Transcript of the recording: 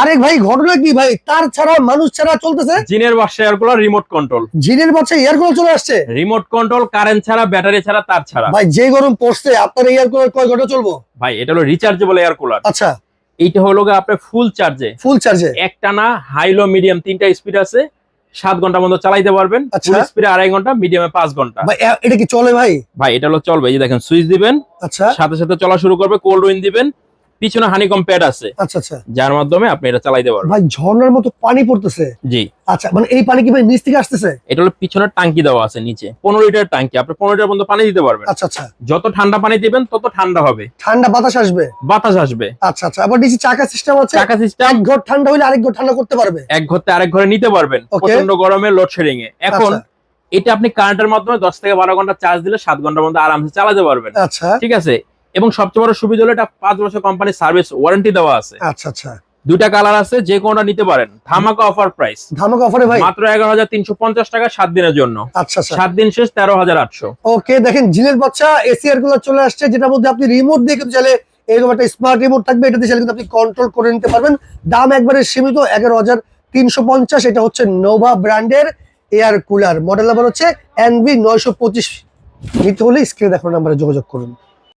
আরে ভাই ঘটনা কি ভাই, তার ছাড়া মানুষ ছাড়া চলতেছে? জিনের বাসা এয়ার কুলার রিমোট কন্ট্রোল। জিনের বাচ্চা এয়ার কুলার চলে আসছে, রিমোট কন্ট্রোল, কারেন্ট ছাড়া, ব্যাটারি ছাড়া, তার ছাড়া। ভাই যে গরম পড়ছে আপনার এয়ার কুলার কয় ঘন্টা চলবো? ভাই এটা হলো রিচার্জেবল এয়ার কুলার। আচ্ছা, এইটা হলো আপনার ফুল চার্জে, ফুল চার্জে একটানা হাই লো মিডিয়াম 3টা স্পিড আছে, 7 ঘন্টা মতো চালাইতে পারবেন। আচ্ছা। ফুল স্পিডে 2.5 ঘন্টা, মিডিয়ামে 5 ঘন্টা। ভাই এটা কি চলে ভাই? ভাই এটা হলো চলবে। এই যে দেখেন সুইচ দিবেন, আচ্ছা সাথে সাথে চলা শুরু করবে। কোল্ড উইন দিবেন, পিছনে হানিকম প্যাড আছে আচ্ছা আচ্ছা। যার মাধ্যমে আপনি এটা চালাইতে পারবেন। ভাই ঝর্ণার মতো পানি পড়তেছে। জি, আচ্ছা, মানে এই পানি কি ভাই নিচ থেকে আসতেছে? এটা হলো পিছনে টাঙ্কি দেওয়া আছে নিচে, 15 লিটার টাঙ্কি। আপনি 15 লিটার পর্যন্ত পানি দিতে পারবেন। আচ্ছা আচ্ছা। যত ঠান্ডা পানি দিবেন তত ঠান্ডা হবে, ঠান্ডা বাতাস আসবে? বাতাস আসবে। আচ্ছা আচ্ছা। আবার নিচে চাকা সিস্টেম আছে? চাকা সিস্টেম, এক ঘর ঠান্ডা হইলে আরেক ঘর ঠান্ডা করতে পারবে? এক ঘর থেকে আরেক ঘরে নিতে পারবেন Okay. প্রচন্ড গরমে, লোডশেডিং এ। এখন আচ্ছা। এটা আপনি কারেন্টের মাধ্যমে 10 থেকে 12 ঘন্টা চার্জ দিলে 7 ঘন্টার মধ্যে আরামসে চালাতে পারবেন। আচ্ছা ঠিক আছে। এবং সবচেয়ে বড় সুবিধা হলো এটা 5 বছর কোম্পানি সার্ভিস ওয়ারেন্টি দেওয়া আছে। আচ্ছা আচ্ছা। দুইটা কালার আছে, যে কোনটা নিতে পারেন। ধামাকা অফার প্রাইস, ধামাকা অফারে ভাই মাত্র 11,350 টাকা 7 দিনের জন্য। আচ্ছা আচ্ছা। 7 দিন শেষ 13,800। ওকে, দেখেন জিনের বাচ্চা এসি এয়ার কুলার চলে আসছে, যেটার মধ্যে আপনি রিমোট দিয়ে কিন্তু চাইলে এরকম একটা স্মার্ট রিমোট থাকবে, এটা দিয়ে চাইলে কিন্তু আপনি কন্ট্রোল করে নিতে পারবেন। দাম একবারে সীমিত 11,350। এটা হচ্ছে নোভা ব্র্যান্ডের এয়ার কুলার, মডেল নাম্বার হচ্ছে NV925। নিতে হলে স্ক্রিনে দেখানো নাম্বারে যোগাযোগ করুন।